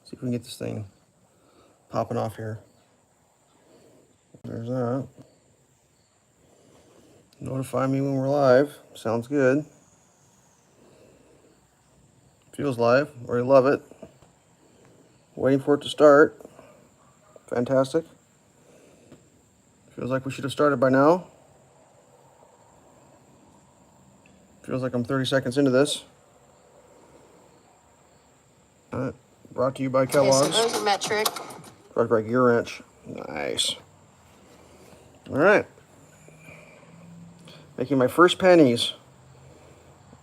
See if we can get this thing popping off here. There's that. Notify me when we're live. Sounds good. Feels live. Already love it. Waiting for it to start. Fantastic. Feels like we should have started by now. Feels like I'm 30 seconds into this. All right. Brought to you by Kellogg's. Metric. Brought by Gear Wrench. Nice. All right. Making my first pennies.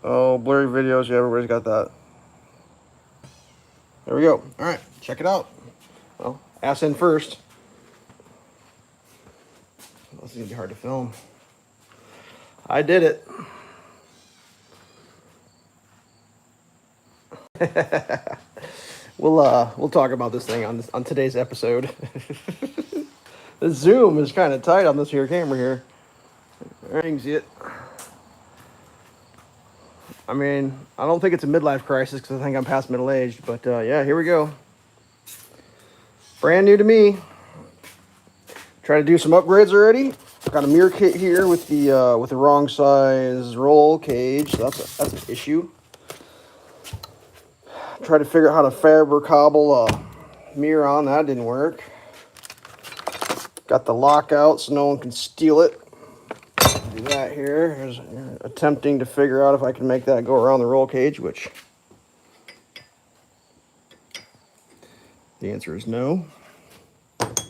Oh, blurry videos. Yeah, everybody's got that. There we go. All right. Check it out. Well, ass in first. This is going to be hard to film. I did it. We'll talk about this thing on today's episode. The zoom is kind of tight on this here camera here. There you can see it. I mean, I don't think it's a midlife crisis because I think I'm past middle aged, but yeah, here we go. Brand new to me. Try to do some upgrades already. Got a mirror kit here with the wrong size roll cage. So that's an issue. Try to figure out how to fabric cobble a mirror on. That didn't work. Got the lockout so no one can steal it. Do that here. Here's attempting to figure out if I can make that go around the roll cage, which the answer is no. Put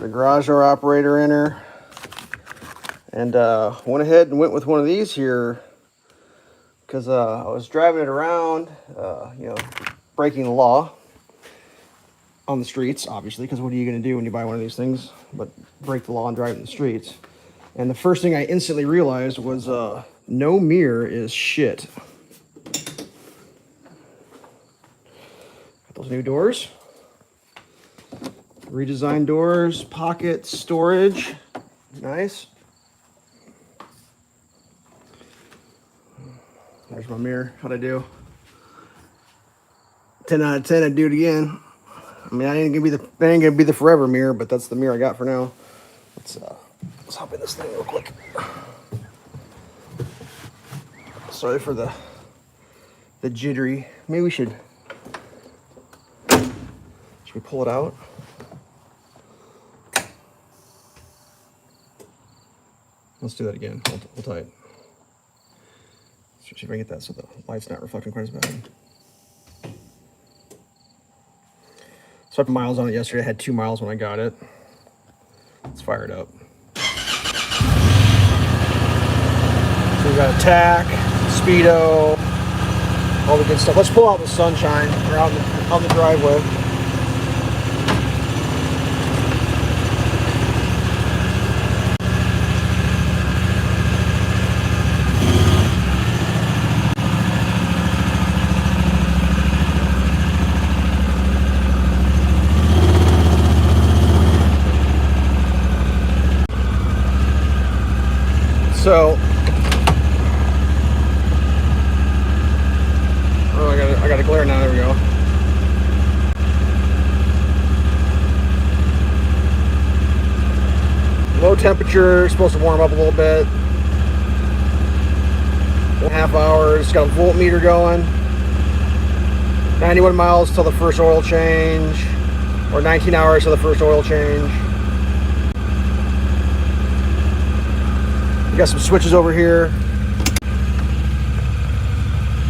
a garage door operator in her. And went ahead and went with one of these here because I was driving it around, breaking the law on the streets, obviously, because what are you going to do when you buy one of these things but break the law and drive in the streets? And the first thing I instantly realized was no mirror is shit. Got those new doors. Redesigned doors, pocket storage. Nice. There's my mirror. How'd I do? 10 out of 10. I'd do it again. I mean, that ain't gonna be the forever mirror, but that's the mirror I got for now. Let's hop in this thing real quick. Sorry for the jittery. Maybe we should we pull it out? Let's do that again. Hold tight. See if I can get that so the light's not reflecting quite as bad. So I put miles on it yesterday. I had 2 miles when I got it. Let's fire it up. So we got a tack, speedo, all the good stuff. Let's pull out the sunshine. We're out on the driveway. So, I got a glare now. There we go. Low temperature, supposed to warm up a little bit. 1.5 hours. Got a voltmeter going. 91 miles till the first oil change, or 19 hours till the first oil change. We got some switches over here.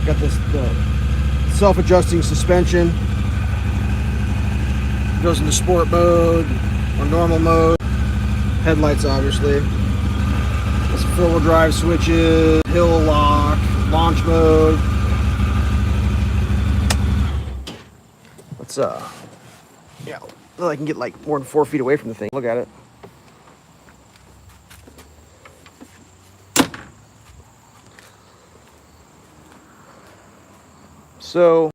Got the self-adjusting suspension. Goes into sport mode or normal mode. Headlights, obviously. Got some four-wheel drive switches, hill lock, launch mode. Let's yeah, I can get like more than 4 feet away from the thing. Look at it. So,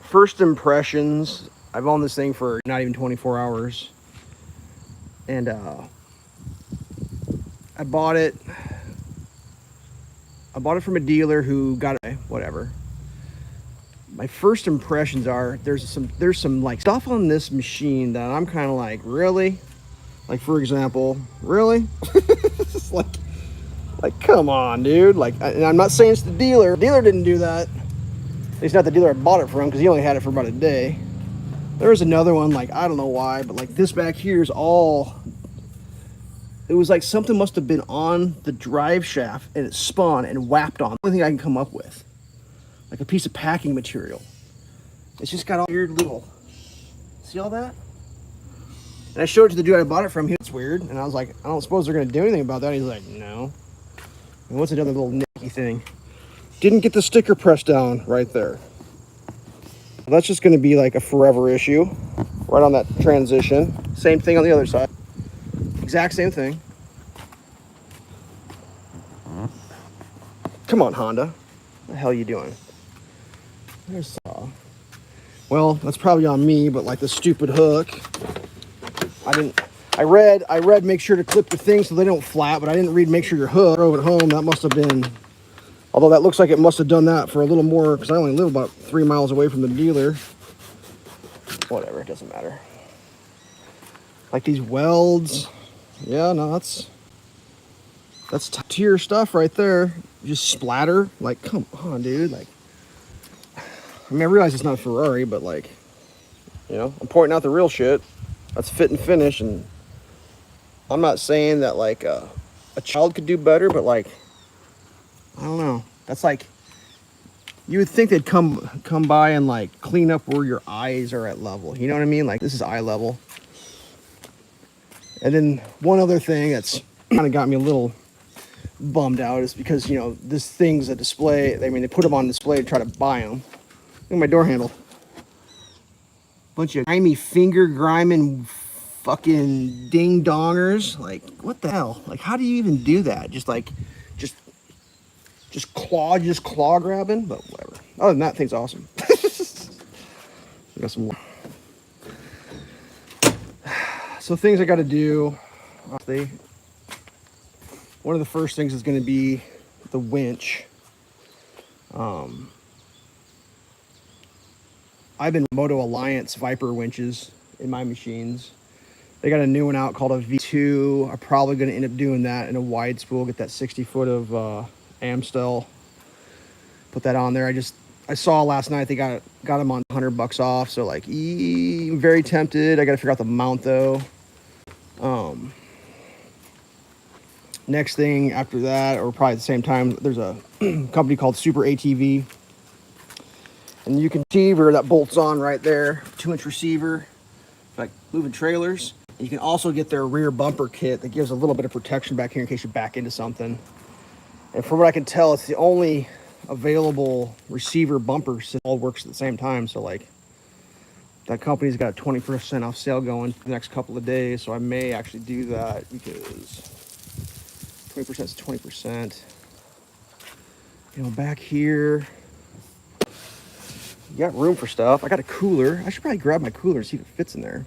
first impressions, I've owned this thing for not even 24 hours. And I bought it from a dealer who got it, whatever. my first impressions are there's some like stuff on this machine that I'm kind of like, really? Like, for example, really? It's like, come on, dude. Like, and I'm not saying it's the dealer. The dealer didn't do that. At least not the dealer I bought it from, because he only had it for about a day. There was another one, like, I don't know why, but like this back here is all, it was like something must have been on the drive shaft and it spun and whapped on. The only thing I can come up with. Like a piece of packing material. It's just got all weird little, see all that? And I showed it to the dude I bought it from. He was weird. And I was like, I don't suppose they're going to do anything about that. He's like, no. And what's another little nicky thing? Didn't get the sticker pressed down right there. That's just going to be like a forever issue. Right on that transition. Same thing on the other side. Exact same thing. Come on, Honda. What the hell are you doing? There's well, that's probably on me, but like the stupid hook. I read make sure to clip the thing so they don't flap, but I didn't read make sure your hook. Drove it home. That must have been, although that looks like it must have done that for a little more, because I only live about 3 miles away from the dealer. Whatever, it doesn't matter. Like these welds. Yeah, no, that's top tier stuff right there. Just splatter. Like, come on, dude. Like, I mean, I realize it's not a Ferrari, but like, you know, I'm pointing out the real shit. That's fit and finish, and I'm not saying that like a child could do better, but like, I don't know. That's like, you would think they'd come by and like clean up where your eyes are at level. You know what I mean? Like, this is eye level. And then one other thing that's kind of got me a little bummed out is because, you know, this thing's a display. I mean, they put them on display to try to buy them. Look at my door handle. Bunch of grimy finger grinding fucking ding dongers. Like, what the hell? Like, how do you even do that? Just claw grabbing, but whatever. Other than that, thing's awesome. We got some more. So things I got to do. One of the first things is going to be the winch. I've been Moto Alliance Viper winches in my machines. They got a new one out called a V2. I'm probably going to end up doing that in a wide spool. Get that 60 foot of Amstel. Put that on there. I saw last night they got them on $100 off. So like, I'm very tempted. I got to figure out the mount though. Next thing after that, or probably at the same time, there's a company called Super ATV. And you can receiver that bolts on right there, 2-inch receiver, like moving trailers. You can also get their rear bumper kit that gives a little bit of protection back here in case you back into something. And from what I can tell, it's the only available receiver bumper system all works at the same time. So like, that company's got a 20% off sale going for the next couple of days. So I may actually do that because 20% is 20%. You know, back here, you got room for stuff. I got a cooler. I should probably grab my cooler and see if it fits in there.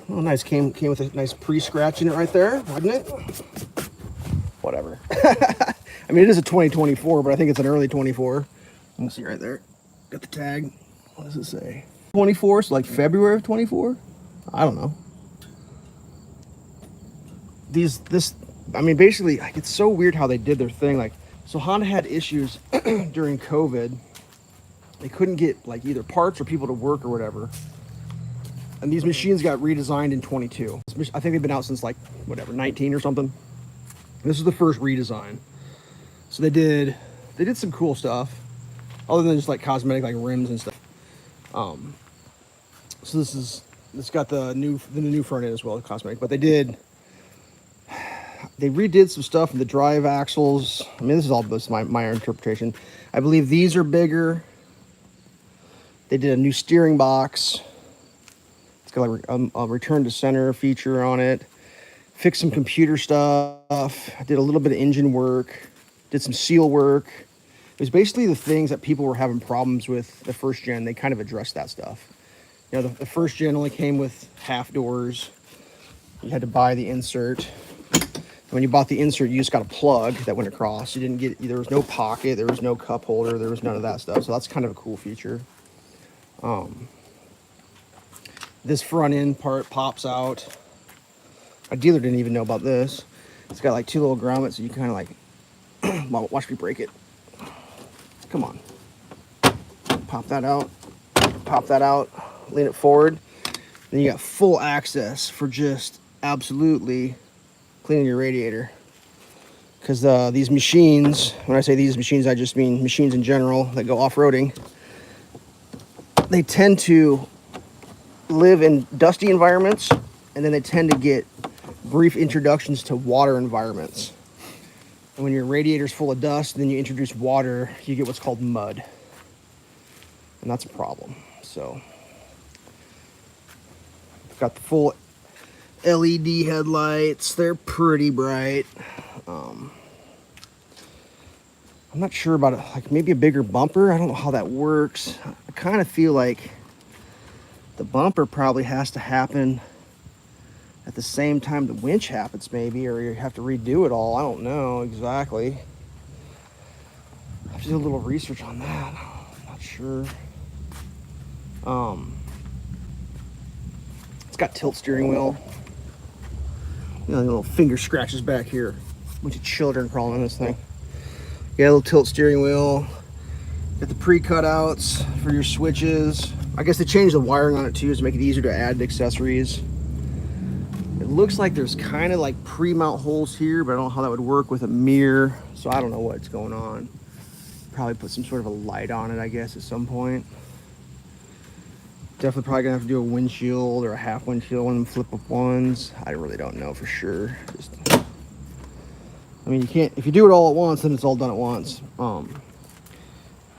Oh, nice. Came with a nice pre-scratch in it right there, wasn't it? Whatever. I mean, it is a 2024, but I think it's an early 24. You can see right there. Got the tag. What does it say? 24, so like February of 24? I don't know. I mean, basically, like, it's so weird how they did their thing. Like, so Honda had issues during COVID. They couldn't get like either parts or people to work or whatever. And these machines got redesigned in 22. I think they've been out since like, whatever, 19 or something. This is the first redesign. So they did some cool stuff, other than just like cosmetic, like rims and stuff. So this got the new front end as well, cosmetic. But they redid some stuff in the drive axles. I mean, this is my interpretation. I believe these are bigger. They did a new steering box. It's got like a return to center feature on it. Fixed some computer stuff. I did a little bit of engine work. Did some seal work. It was basically the things that people were having problems with the first gen. They kind of addressed that stuff. You know, the first gen only came with half doors. You had to buy the insert. And When you bought the insert, you just got a plug that went across. You didn't get, there was no pocket, there was no cup holder, there was none of that stuff. So that's kind of a cool feature. This front end part pops out. A dealer didn't even know about this. It's got like two little grommets, so you kind of like, watch me break it. Come on. Pop that out, lean it forward. Then you got full access for just absolutely cleaning your radiator. Because these machines, when I say these machines, I just mean machines in general that go off-roading, they tend to live in dusty environments, and then they tend to get brief introductions to water environments. And when your radiator's full of dust, then you introduce water, you get what's called mud. And that's a problem. So I've got the full LED headlights. They're pretty bright. I'm not sure about it, like maybe a bigger bumper. I don't know how that works. I kind of feel like the bumper probably has to happen at the same time the winch happens, maybe, or you have to redo it all. I don't know exactly. I have to do a little research on that. I'm not sure. It's got tilt steering wheel. You know, little finger scratches back here. A bunch of children crawling on this thing. Yeah, a little tilt steering wheel. Got the pre-cutouts for your switches. I guess they changed the wiring on it too to make it easier to add accessories. It looks like there's kind of like pre-mount holes here, but I don't know how that would work with a mirror. So I don't know what's going on. Probably put some sort of a light on it, I guess, at some point. Definitely probably gonna have to do a windshield or a half windshield, one of them flip-up ones. I really don't know for sure. I mean, you can't, if you do it all at once, then it's all done at once.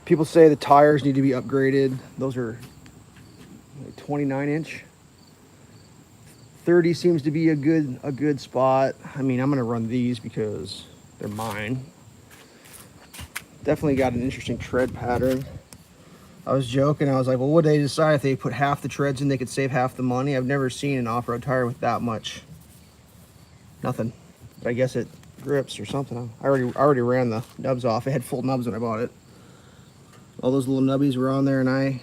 People say the tires need to be upgraded. Those are like 29-inch. 30 seems to be a good spot. I mean, I'm gonna run these because they're mine. Definitely got an interesting tread pattern. I was joking, I was like, well, what did they decide if they put half the treads in, they could save half the money? I've never seen an off-road tire with that much. Nothing. But I guess it grips or something. I already ran the nubs off. It had full nubs when I bought it. All those little nubbies were on there, and I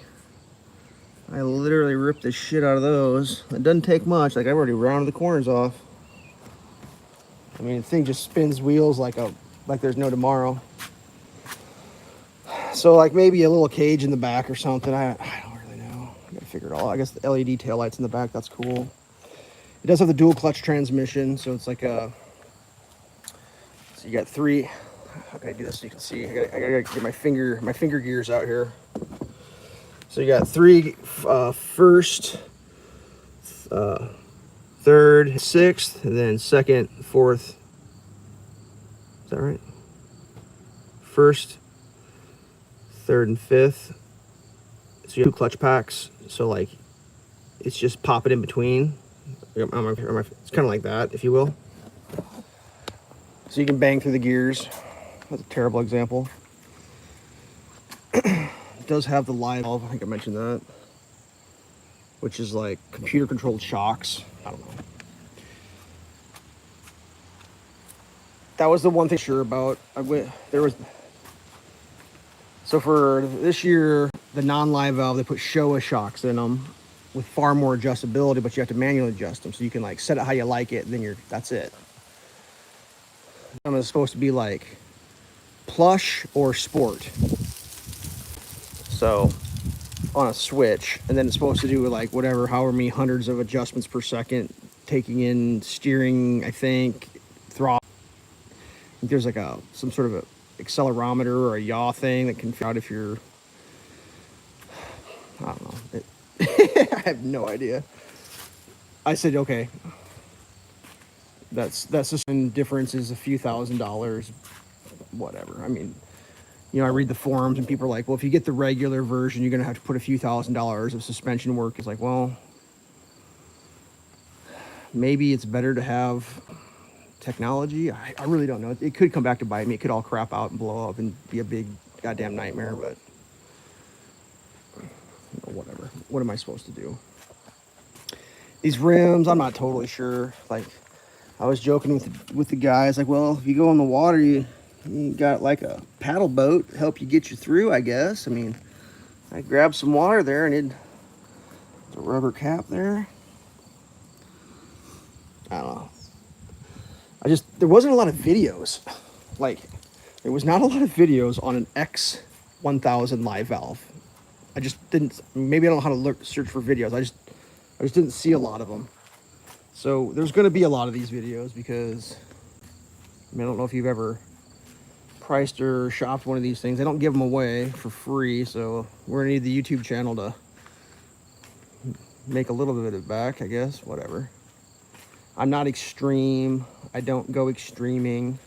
literally ripped the shit out of those. It doesn't take much. Like, I've already rounded the corners off. I mean, the thing just spins wheels like there's no tomorrow. So like maybe a little cage in the back or something. I don't really know. I gotta figure it all out. I guess the LED taillights in the back, that's cool. It does have the dual clutch transmission, so it's like a, so you got three. How can I do this so you can see? I gotta get my finger gears out here. So you got three first, third, sixth, and then second, fourth. Is that right? First, third, and fifth. So you have two clutch packs. So like, it's just pop it in between. It's kind of like that, if you will. So you can bang through the gears. That's a terrible example. It does have the live valve, I think I mentioned that, which is like computer controlled shocks. I don't know. That was the one thing sure about. So for this year, the non-live valve, they put Showa shocks in them with far more adjustability, but you have to manually adjust them. So you can like set it how you like it, and then that's it. It's supposed to be like plush or sport. So on a switch, and then it's supposed to do like however many hundreds of adjustments per second, taking in steering, I think, throttle. I think there's like some sort of a accelerometer or a yaw thing that can figure out if you're, I don't know. I have no idea. I said, okay, that's just the difference is a few $1,000s, whatever. I mean, you know, I read the forums and people are like, well, if you get the regular version, you're going to have to put a few $1,000s of suspension work. It's like, well, maybe it's better to have technology. I really don't know. It could come back to bite me. It could all crap out and blow up and be a big goddamn nightmare, but you know, whatever. What am I supposed to do? These rims, I'm not totally sure. Like, I was joking with the guys, like, well, if you go in the water, you got like a paddle boat to help you get you through, I guess. I mean, I grabbed some water there and it the rubber cap there. I don't know. There wasn't a lot of videos. Like, there was not a lot of videos on an X1000 live valve. I just didn't, maybe I don't know how to search for videos. I just didn't see a lot of them. So there's going to be a lot of these videos because, I mean, I don't know if you've ever priced or shopped one of these things. They don't give them away for free, so we're going to need the YouTube channel to make a little bit of it back, I guess. Whatever. I'm not extreme. I don't go extreming.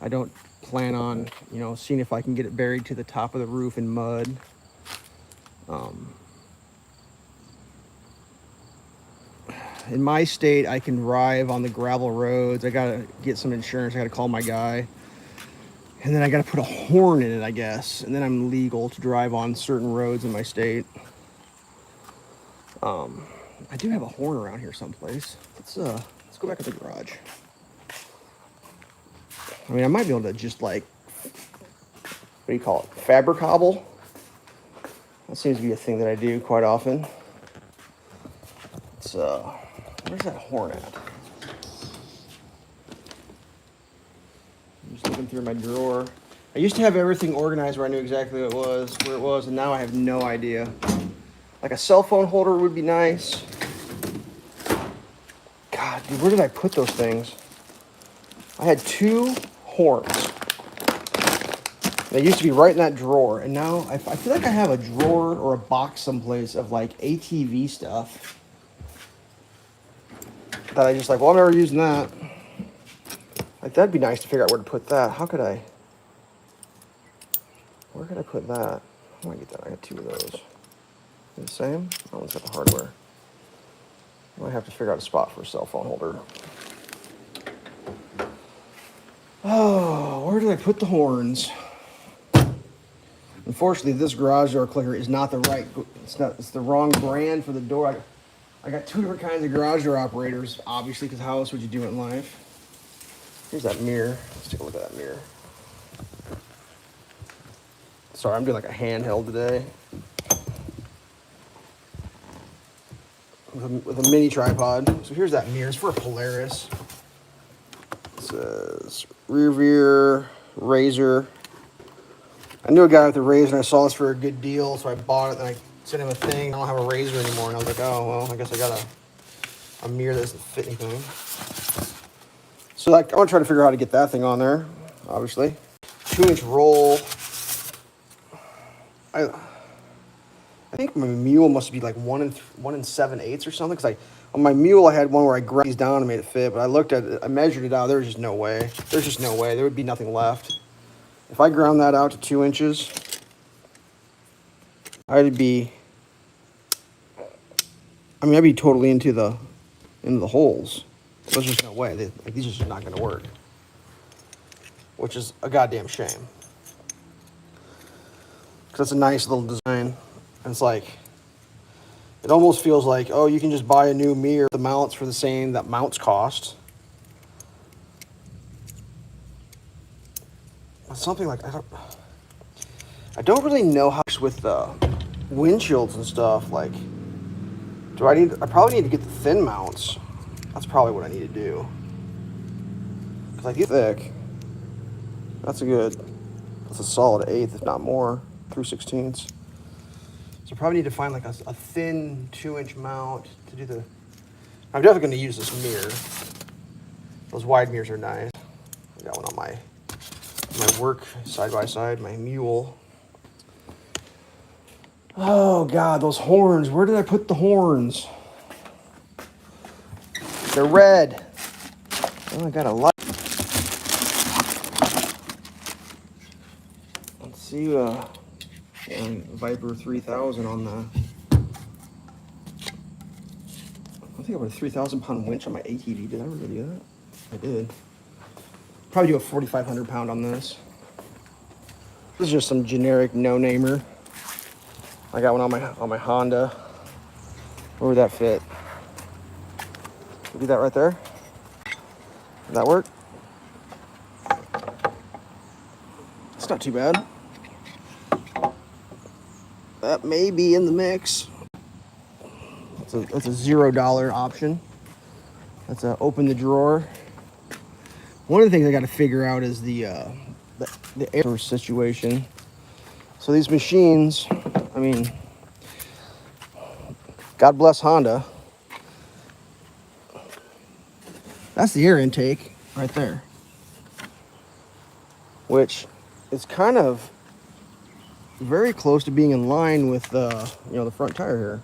I don't plan on, you know, seeing if I can get it buried to the top of the roof in mud. In my state, I can drive on the gravel roads. I gotta get some insurance. I gotta call my guy. And then I gotta put a horn in it, I guess. And then I'm legal to drive on certain roads in my state. I do have a horn around here someplace. Let's go back to the garage. I mean, I might be able to just like, what do you call it? Fabric hobble. That seems to be a thing that I do quite often. It's where's that horn at? I'm just looking through my drawer. I used to have everything organized where I knew exactly what it was, where it was, and now I have no idea. Like a cell phone holder would be nice. God, dude, where did I put those things? I had 2 horns. They used to be right in that drawer, and now I feel like I have a drawer or a box someplace of like ATV stuff that I just like, well, I'm never using that. Like, that'd be nice to figure out where to put that. Where could I put that? I might get that. I got 2 of those. The same? That one's got the hardware. I might have to figure out a spot for a cell phone holder. Oh, where did I put the horns? Unfortunately, this garage door clicker is not the right, it's the wrong brand for the door. I got 2 different kinds of garage door operators, obviously, because how else would you do it in life? Here's that mirror. Let's take a look at that mirror. Sorry, I'm doing like a handheld today. With a mini tripod. So here's that mirror. It's for a Polaris. It says rear razor. I knew a guy with a razor and I saw this for a good deal, so I bought it and I sent him a thing. I don't have a razor anymore, and I was like, oh, well, I guess I got a mirror that doesn't fit anything. So like, I want to try to figure out how to get that thing on there, obviously. 2-inch roll. I think my mule must be like 1 7/8 or something. Cause on my mule, I had one where I ground these down and made it fit, but I looked at it, I measured it out. There was just no way. There's just no way. There would be nothing left. If I ground that out to 2 inches, I'd be totally into the holes. There's just no way. These are just not going to work, which is a goddamn shame. Because it's a nice little design. And it's like, it almost feels like, oh, you can just buy a new mirror. The mounts for the same that mounts cost. Something like, I don't really know how with the windshields and stuff. Like, I probably need to get the thin mounts. That's probably what I need to do. Because I get thick. That's a solid 1/8, if not more. 3/16. So I probably need to find like a thin 2-inch mount to do the... I'm definitely going to use this mirror. Those wide mirrors are nice. I got one on my work side-by-side, my mule. Oh God, those horns. Where did I put the horns? They're red. Oh, I got a light. Let's see, Viper 3000 on the... I think I put a 3,000-pound winch on my ATV. Did I really do that? I did. Probably do a 4,500 pound on this. This is just some generic no-namer. I got one on my Honda. Where would that fit? Do that right there. Does that work? It's not too bad. That may be in the mix. That's a $0 option. That's a open the drawer. One of the things I got to figure out is the air situation. So these machines, I mean, God bless Honda. That's the air intake right there, which is kind of very close to being in line with the front tire here.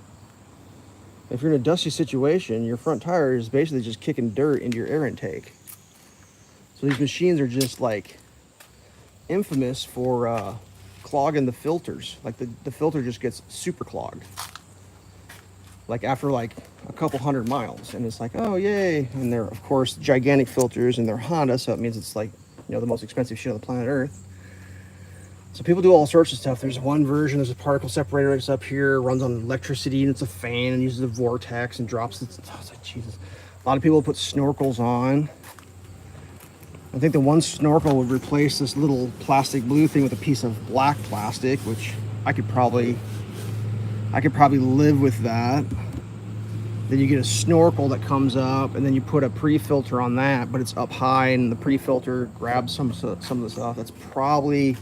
If you're in a dusty situation, your front tire is basically just kicking dirt into your air intake. So these machines are just like infamous for clogging the filters. Like the filter just gets super clogged. Like after like a couple 100 miles, and it's like, oh yay. And they're of course gigantic filters, and they're Honda, so it means it's like, the most expensive shit on the planet Earth. So people do all sorts of stuff. There's one version, there's a particle separator that's up here, runs on electricity, and it's a fan and uses a vortex and drops it. Oh, it's like, Jesus. A lot of people put snorkels on. I think the one snorkel would replace this little plastic blue thing with a piece of black plastic, which I could probably live with that. Then you get a snorkel that comes up, and then you put a pre-filter on that, but it's up high, and the pre-filter grabs some of the stuff. That's probably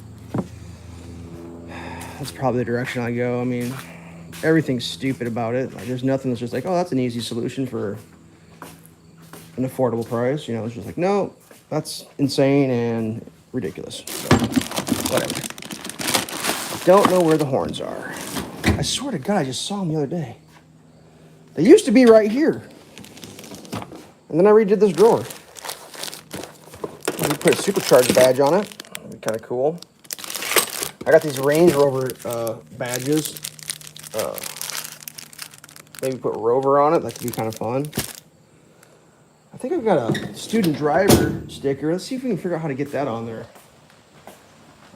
the direction I go. I mean, everything's stupid about it. Like, there's nothing that's just like, oh, that's an easy solution for an affordable price. It's just like, no, that's insane and ridiculous. So, whatever. Don't know where the horns are. I swear to God, I just saw them the other day. They used to be right here. And then I redid this drawer. We put a supercharged badge on it. That'd be kind of cool. I got these Range Rover badges. Maybe put Rover on it. That could be kind of fun. I think I've got a student driver sticker. Let's see if we can figure out how to get that on there.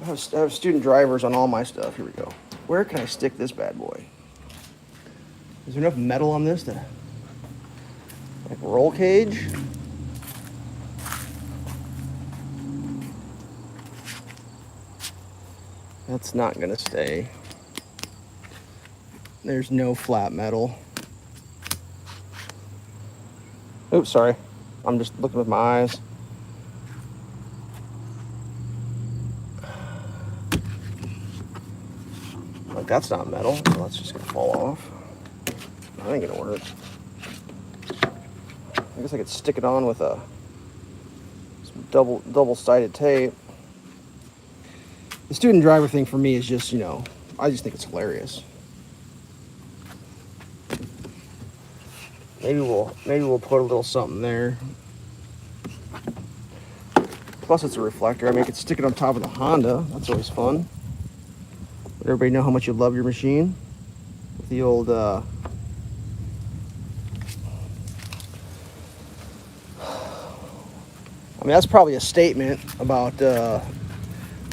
I have student drivers on all my stuff. Here we go. Where can I stick this bad boy? Is there enough metal on this to, like, roll cage? That's not gonna stay. There's no flat metal. Oops, sorry. I'm just looking with my eyes. Like, that's not metal, so that's just gonna fall off. That ain't gonna work. I guess I could stick it on with some double-sided tape. The student driver thing for me is just, I just think it's hilarious. Maybe we'll put a little something there. Plus, it's a reflector. I mean, I could stick it on top of the Honda. That's always fun. Let everybody know how much you love your machine. With the old, I mean, that's probably a statement about, there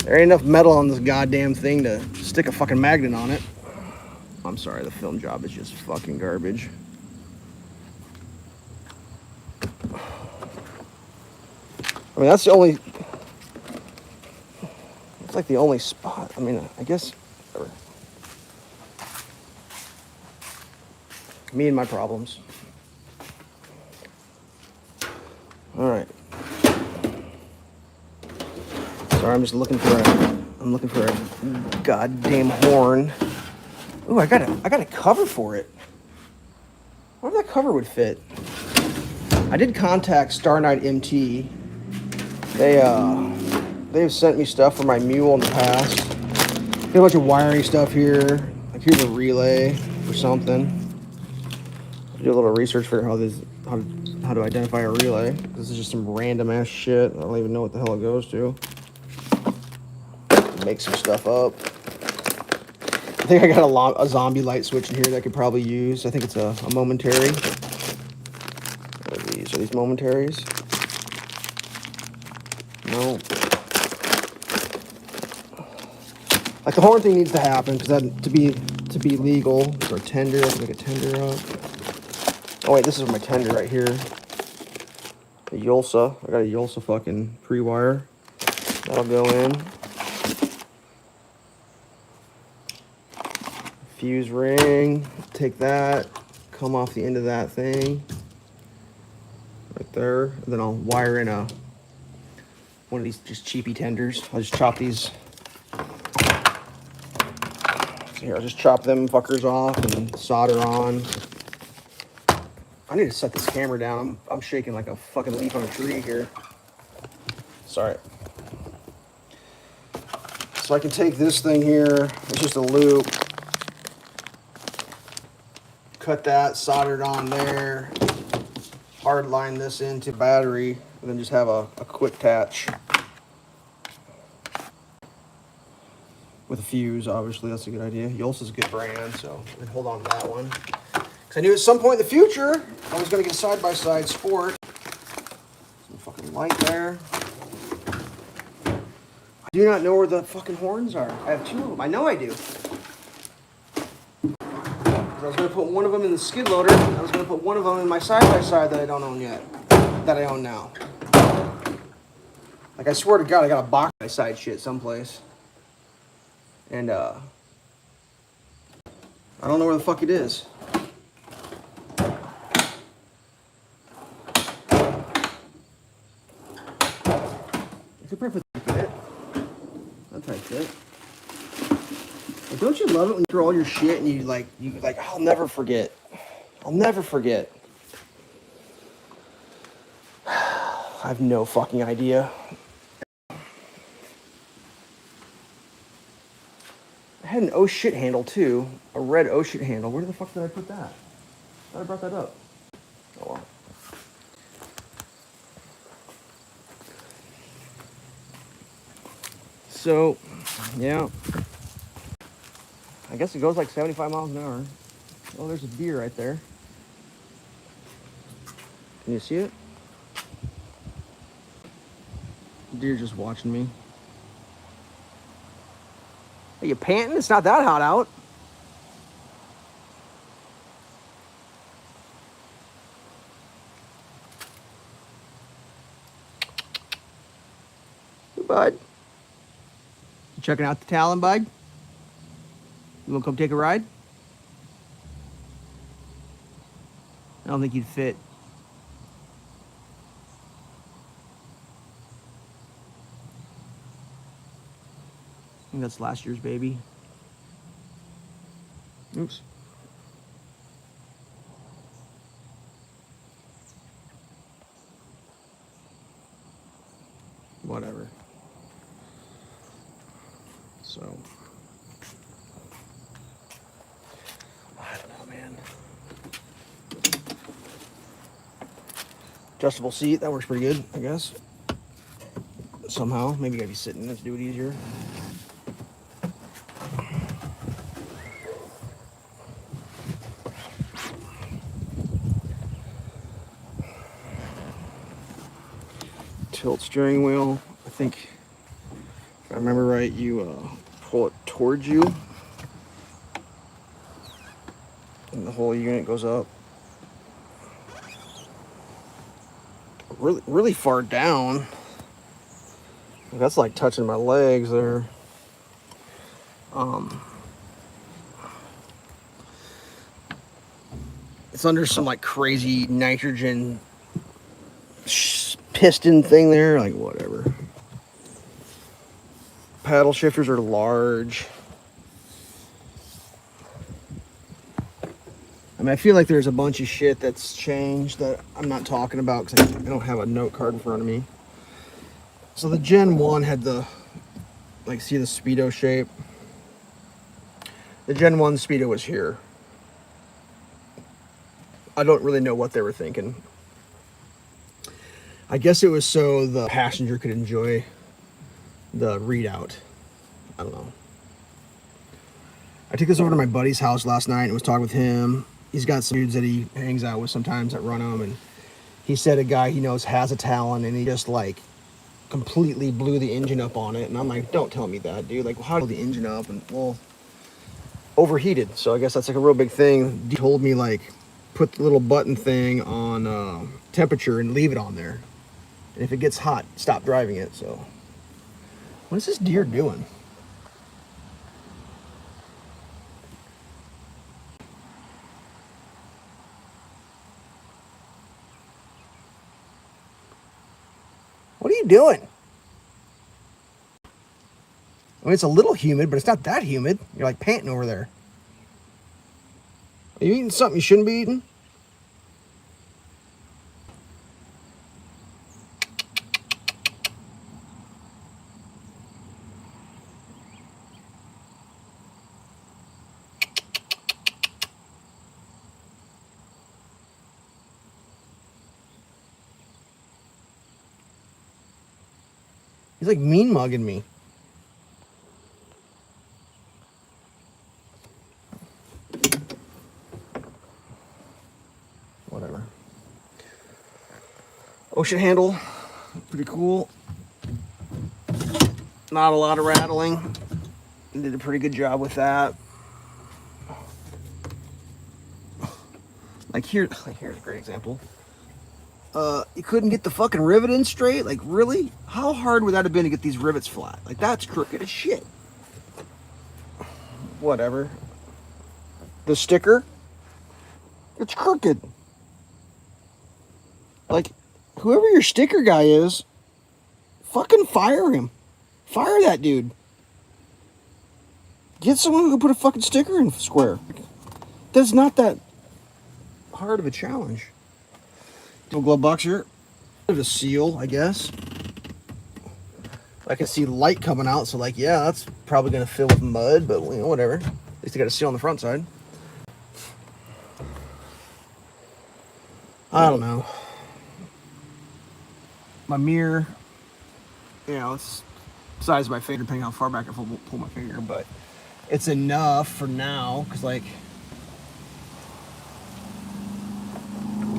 ain't enough metal on this goddamn thing to stick a fucking magnet on it. I'm sorry, the film job is just fucking garbage. I mean, that's the only, it's like the only spot. I mean, I guess, whatever. Me and my problems. All right. Sorry, I'm looking for a goddamn horn. Ooh, I got a cover for it. I wonder if that cover would fit. I did contact Star Knight MT. They've sent me stuff for my mule in the past. Got a bunch of wiring stuff here. Like, here's a relay for something. Do a little research for how to identify a relay. This is just some random ass shit. I don't even know what the hell it goes to. Make some stuff up. I think I got a zombie light switch in here that I could probably use. I think it's a momentary. What are these? Are these momentaries? No. Like, the horn thing needs to happen because that to be legal for a tender. I can make a tender up. Oh wait, this is my tender right here. a Yulsa. I got a Yulsa fucking pre-wire. That'll go in. Fuse ring. Take that. Come off the end of that thing. Right there. And then I'll wire in one of these just cheapy tenders. I'll just chop these. So here, I'll just chop them fuckers off and solder on. I need to set this camera down. I'm shaking like a fucking leaf on a tree here. Sorry. So I can take this thing here. It's just a loop. Cut that, solder it on there. Hard line this into battery, and then just have a quick attach. With a fuse, obviously, that's a good idea. Yulsa's a good brand, so we can hold on to that one. Because I knew at some point in the future, I was going to get a side-by-side sport. Some fucking light there. I do not know where the fucking horns are. I have two of them. I know I do. I was going to put one of them in the skid loader. I was going to put one of them in my side-by-side that I don't own yet. That I own now. Like, I swear to God, I got a box of my side shit someplace. And, I don't know where the fuck it is. You could probably put it. That type shit. Like, don't you love it when you throw all your shit and you like, I'll never forget. I'll never forget. I have no fucking idea. I had an oh shit handle too. A red oh shit handle. Where the fuck did I put that? I thought I brought that up. Oh well. So, yeah. I guess it goes like 75 miles an hour. Oh, there's a deer right there. Can you see it? The deer just watching me. Are you panting? It's not that hot out. Hey, bud. You checking out the Talon, bud? You want to come take a ride? I don't think you'd fit. I think that's last year's baby. Oops. Whatever. So, I don't know, man. Adjustable seat, that works pretty good, I guess. Somehow, maybe you gotta be sitting in it to do it easier. Tilt steering wheel. I think, if I remember right, you pull it towards you, and the whole unit goes up. Really far down. That's like touching my legs there. It's under some like crazy nitrogen piston thing there, like whatever. Paddle shifters are large. I mean, I feel like there's a bunch of shit that's changed that I'm not talking about because I don't have a note card in front of me. So the Gen 1 had the, like, see the Speedo shape? The Gen 1 Speedo was here. I don't really know what they were thinking. I guess it was so the passenger could enjoy the readout. I don't know. I took this over to my buddy's house last night and was talking with him. He's got some dudes that he hangs out with sometimes that run them, and he said a guy he knows has a Talon, and he just like completely blew the engine up on it. And I'm like, don't tell me that, dude. Like, well, how do the engine up? And well, overheated. So I guess that's like a real big thing. He told me like put the little button thing on temperature and leave it on there. And if it gets hot, stop driving it. So, what is this deer doing? What are you doing? I mean, it's a little humid, but it's not that humid. You're like panting over there. Are you eating something you shouldn't be eating? He's like mean mugging me. Whatever. Ocean handle, pretty cool. Not a lot of rattling. Did a pretty good job with that. Here's a great example. You couldn't get the fucking rivet in straight? Like, really? How hard would that have been to get these rivets flat? Like, that's crooked as shit. Whatever. The sticker, it's crooked. Like, whoever your sticker guy is, fucking fire him. Fire that dude. Get someone who can put a fucking sticker in square. That's not that hard of a challenge. Little glove box here. Bit of a seal, I guess. I can see light coming out, so like, yeah, that's probably gonna fill with mud, but you know, whatever. At least I got a seal on the front side. I don't know. My mirror, you know, it's the size of my finger, depending how far back I pull my finger, but it's enough for now, because like,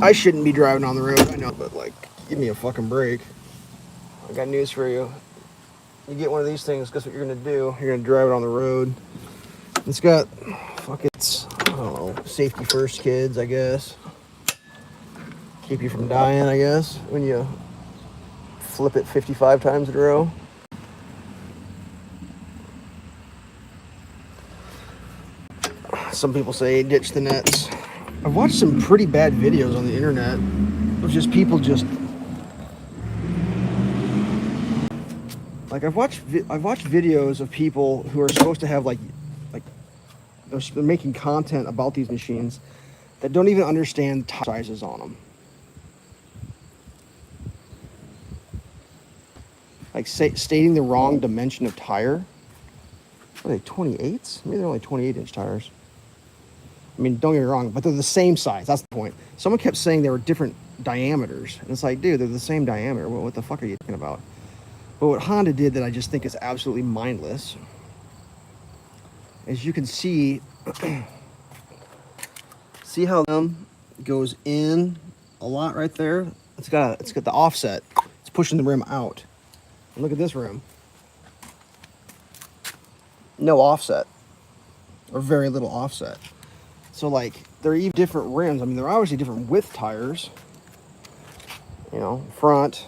I shouldn't be driving on the road, I know, but like, give me a fucking break. I got news for you. You get one of these things, guess what you're gonna do? You're gonna drive it on the road. It's got, fuck it's, I don't know, safety first kids, I guess. Keep you from dying, I guess, when you flip it 55 times in a row. Some people say ditch the nets. I've watched some pretty bad videos on the internet of just people just like I've watched videos of people who are supposed to have like they're making content about these machines that don't even understand tire sizes on them. Like stating the wrong dimension of tire. Are they 28s? Maybe they're only 28-inch tires. I mean, don't get me wrong, but they're the same size. That's the point. Someone kept saying they were different diameters. And it's like, dude, they're the same diameter. Well, what the fuck are you talking about? But what Honda did that I just think is absolutely mindless, as you can see, see how goes in a lot right there? It's got the offset. It's pushing the rim out. And look at this rim. No offset. Or very little offset. So like, they're even different rims. I mean, they're obviously different width tires. You know, front,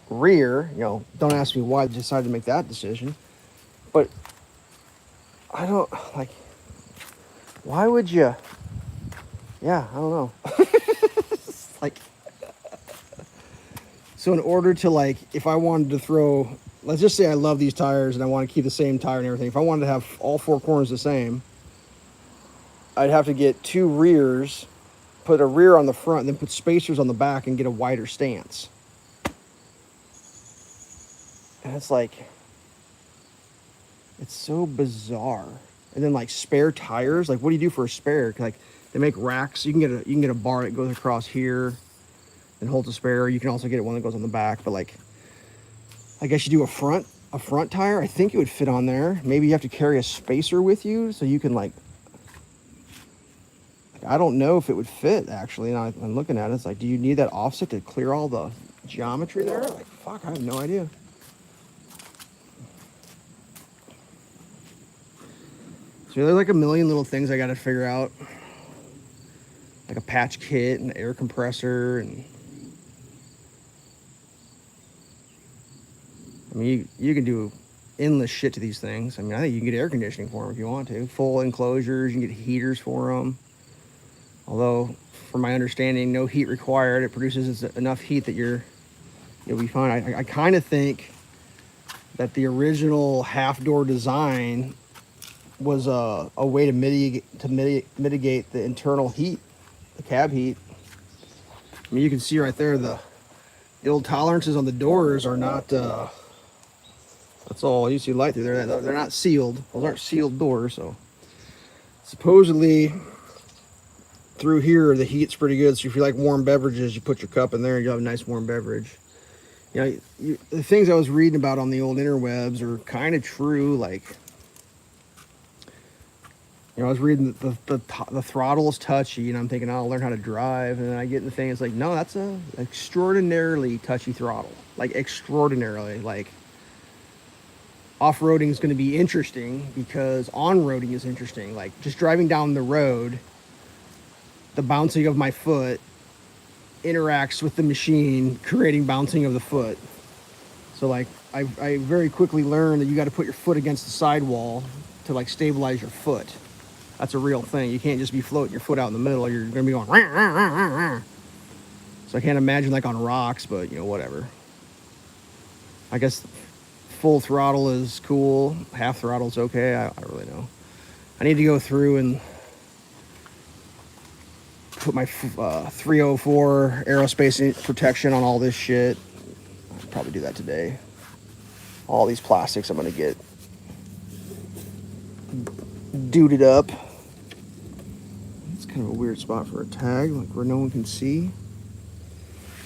rear, you know, don't ask me why they decided to make that decision. But I don't, like, why would you? Yeah, I don't know. Like, so in order to like, if I wanted to throw, let's just say I love these tires and I want to keep the same tire and everything. If I wanted to have all four corners the same, I'd have to get two rears, put a rear on the front, and then put spacers on the back and get a wider stance. And it's like, it's so bizarre. And then like spare tires, like what do you do for a spare? Like they make racks. You can get a bar that goes across here and holds a spare. You can also get one that goes on the back. But like, I guess you do a front tire. I think it would fit on there. Maybe you have to carry a spacer with you so you can like I don't know if it would fit actually. And I'm looking at it. It's like, do you need that offset to clear all the geometry there? Like, fuck, I have no idea. So there's like a million little things I got to figure out. like a patch kit and an air compressor, and I mean, you can do endless shit to these things. I mean, I think you can get air conditioning for them if you want to. Full enclosures, you can get heaters for them. Although, from my understanding, no heat required. It produces enough heat that you'll be fine. I kind of think that the original half-door design was a way to mitigate the internal heat, the cab heat. I mean, you can see right there the old tolerances on the doors are not. That's all you see light through there. They're not sealed. Those aren't sealed doors. So supposedly through here the heat's pretty good. So if you like warm beverages, you put your cup in there and you'll have a nice warm beverage. You know, the things I was reading about on the old interwebs are kind of true. Like, you know, I was reading the throttle is touchy, and I'm thinking, I'll learn how to drive. And then I get in the thing, it's like, no, that's a extraordinarily touchy throttle. Like, extraordinarily. Like, off-roading is going to be interesting because on-roading is interesting. Like, just driving down the road, the bouncing of my foot interacts with the machine, creating bouncing of the foot. So, like, I very quickly learned that you got to put your foot against the sidewall to, like, stabilize your foot. That's a real thing. You can't just be floating your foot out in the middle. You're going to be going, rah, rah, rah, rah, rah. So I can't imagine like on rocks, but, you know, whatever. I guess full throttle is cool. Half throttle is okay. I really know. I need to go through and put my 304 aerospace protection on all this shit. I'll probably do that today. All these plastics I'm going to get duded up. It's kind of a weird spot for a tag, like where no one can see.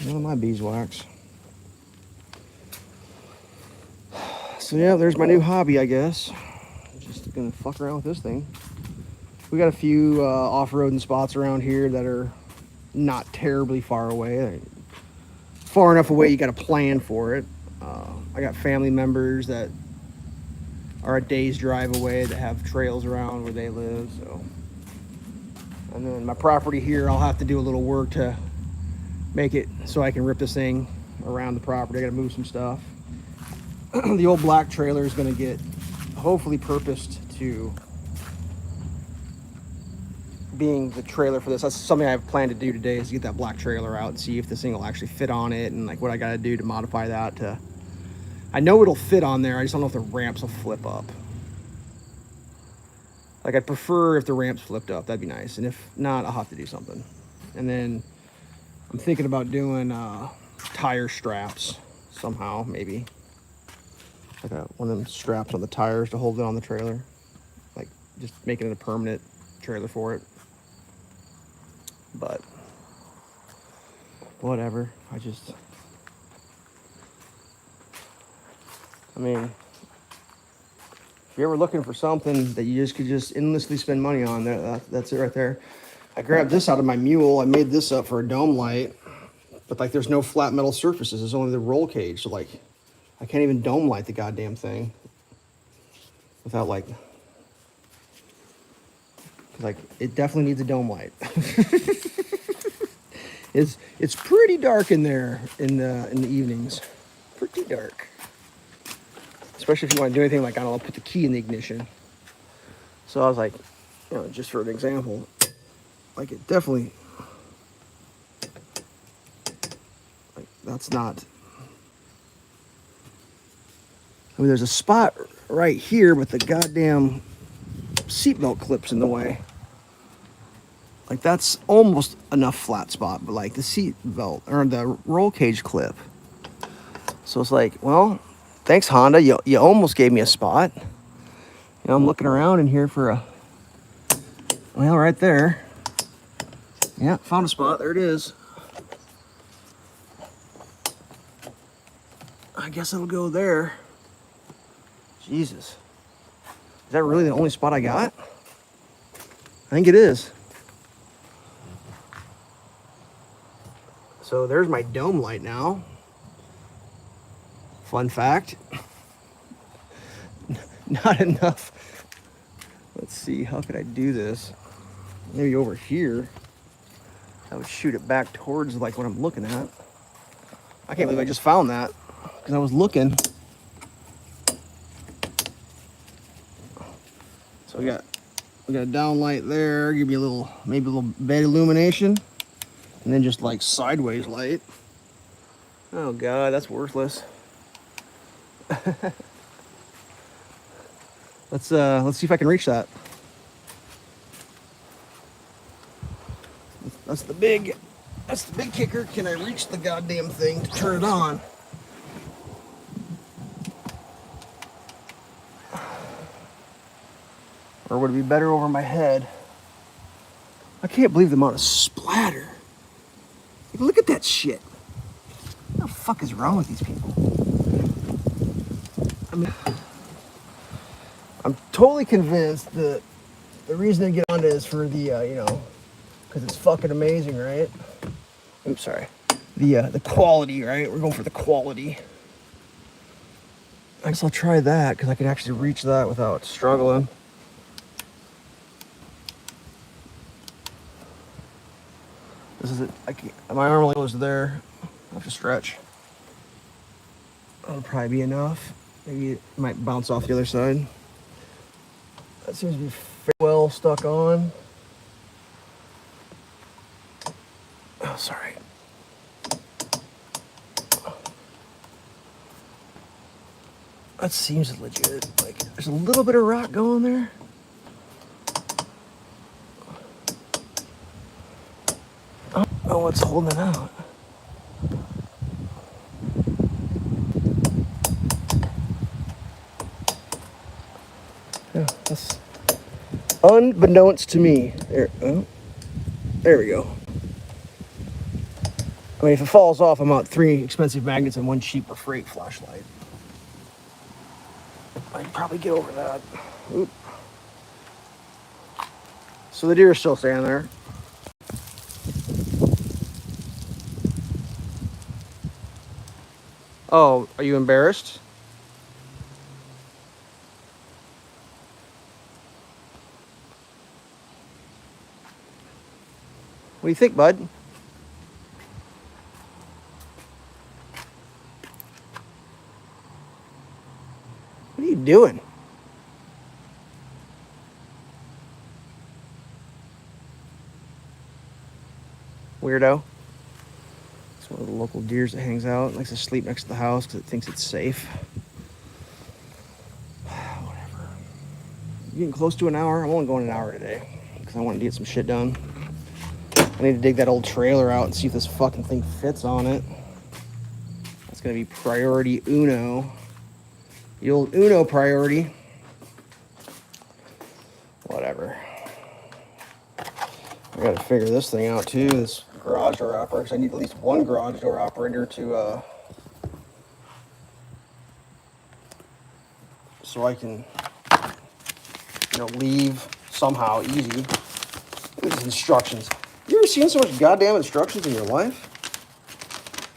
None of my beeswax. So yeah, there's my new hobby, I guess. I'm just gonna fuck around with this thing. We got a few off-roading spots around here that are not terribly far away. They're far enough away you got to plan for it. I got family members that are a day's drive away that have trails around where they live. So, and then my property here, I'll have to do a little work to make it so I can rip this thing around the property. I got to move some stuff. The old black trailer is going to get hopefully purposed to being the trailer for this. That's something I plan to do today, is get that black trailer out and see if this thing will actually fit on it, and like what I got to do to modify that to. I know it'll fit on there. I just don't know if the ramps will flip up. Like, I'd prefer if the ramps flipped up. That'd be nice. And if not, I'll have to do something. And then I'm thinking about doing tire straps somehow, maybe. Like one of them straps on the tires to hold it on the trailer. Like, just making it a permanent trailer for it. But whatever. I mean, if you're ever looking for something that you could just endlessly spend money on, that's it right there. I grabbed this out of my mule. I made this up for a dome light, but like there's no flat metal surfaces. There's only the roll cage. So like, I can't even dome light the goddamn thing without like it definitely needs a dome light. It's pretty dark in there in the evenings. Pretty dark. Especially if you want to do anything like, I don't know, put the key in the ignition. So I was like, you know, just for an example, like it definitely, like that's not, I mean, there's a spot right here, but the goddamn seatbelt clip's in the way. Like that's almost enough flat spot, but like the seatbelt or the roll cage clip. So it's like, well, thanks Honda, you almost gave me a spot. You know, I'm looking around in here for well, right there. Yeah, found a spot. There it is. I guess it'll go there. Jesus. Is that really the only spot I got? I think it is. So there's my dome light now. Fun fact. Not enough. Let's see, how could I do this? Maybe over here. I would shoot it back towards like what I'm looking at. I can't believe I just found that because I was looking. So we got a down light there, give you a little, maybe a little bed illumination, and then just like sideways light. Oh God, that's worthless. Let's see if I can reach that. That's the big kicker. Can I reach the goddamn thing to turn it on? Or would it be better over my head? I can't believe the amount of splatter. Look at that shit. What the fuck is wrong with these people? I mean, I'm totally convinced that the reason they get Honda is for the, because it's fucking amazing, right? Oops, sorry. The quality, right? We're going for the quality. I guess I'll try that because I can actually reach that without struggling. This is it. My arm only goes there. I have to stretch. That'll probably be enough. Maybe it might bounce off the other side. That seems to be fairly well stuck on. Oh, sorry. That seems legit. Like, there's a little bit of rock going there. I don't know what's holding it out. Yeah, that's unbeknownst to me. There we go. I mean, if it falls off, I'm out 3 expensive magnets and 1 cheaper freight flashlight. I can probably get over that. Oop. So the deer is still standing there. Oh, are you embarrassed? What do you think, bud? What are you doing? Weirdo. It's one of the local deers that hangs out. It likes to sleep next to the house because it thinks it's safe. Whatever. Getting close to an hour. I'm only going an hour today because I wanted to get some shit done. I need to dig that old trailer out and see if this fucking thing fits on it. That's gonna be priority uno. The old uno priority. Whatever. I gotta figure this thing out too, this garage door operator, because I need at least 1 garage door operator to, so I can, leave somehow easy. Look at these instructions. You ever seen so much goddamn instructions in your life?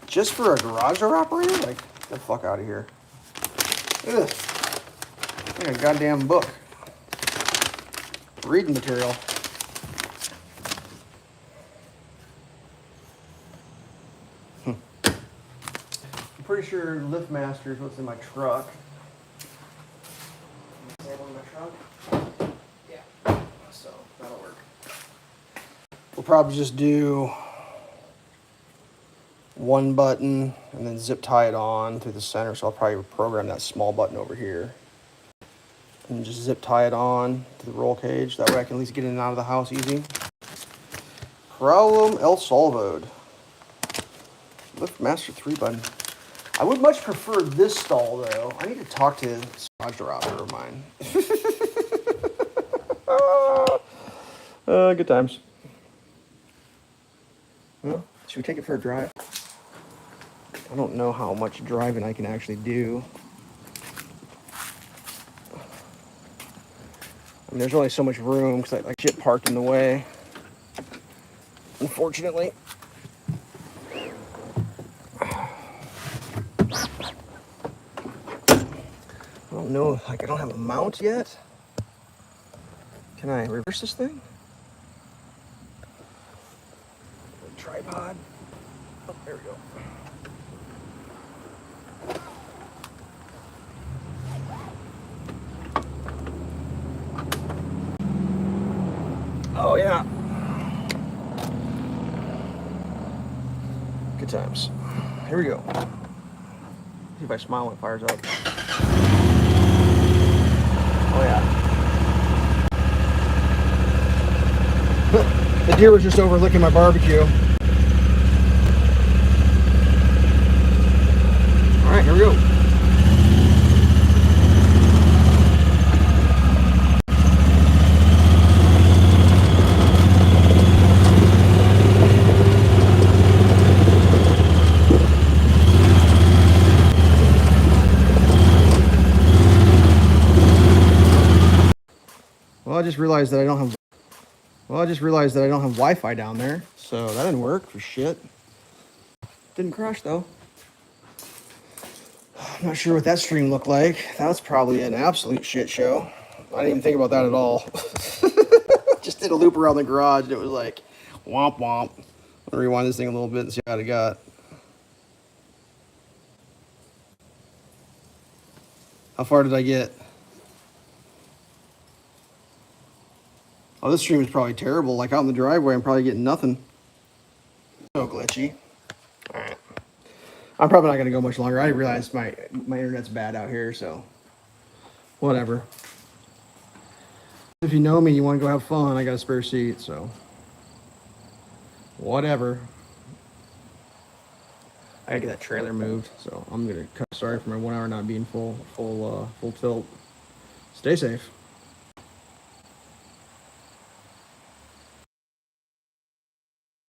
Just for a garage door operator? Like, get the fuck out of here. Look at this. Like a goddamn book. Reading material. I'm pretty sure LiftMaster is what's in my truck. Is that one in my truck? Yeah. So, that'll work. We'll probably just do 1 button and then zip tie it on through the center. So I'll probably program that small button over here. And just zip tie it on to the roll cage. That way I can at least get in and out of the house easy. Problem solved. LiftMaster 3 button. I would much prefer this stall though. I need to talk to this garage door operator of mine. Good times. Well, should we take it for a drive? I don't know how much driving I can actually do. I mean, there's only so much room because I shit parked in the way. Unfortunately. I don't know, like I don't have a mount yet. Can I reverse this thing? There we go. Oh yeah. Good times. Here we go. See if I smile when it fires up. Oh yeah. The deer was just over licking my barbecue. All right, here we go. Well, I just realized that I don't have Wi-Fi down there, so that didn't work for shit. Didn't crash though. I'm not sure what that stream looked like. That was probably an absolute shit show. I didn't even think about that at all. Just did a loop around the garage and it was like, womp womp. I'm gonna rewind this thing a little bit and see how it got. How far did I get? Oh, this stream is probably terrible. Like out in the driveway, I'm probably getting nothing. So glitchy. All right. I'm probably not gonna go much longer. I realized my internet's bad out here, so whatever. If you know me, you want to go have fun, I got a spare seat, so whatever. I gotta get that trailer moved, so I'm gonna cut. Sorry for my 1 hour not being full tilt. Stay safe.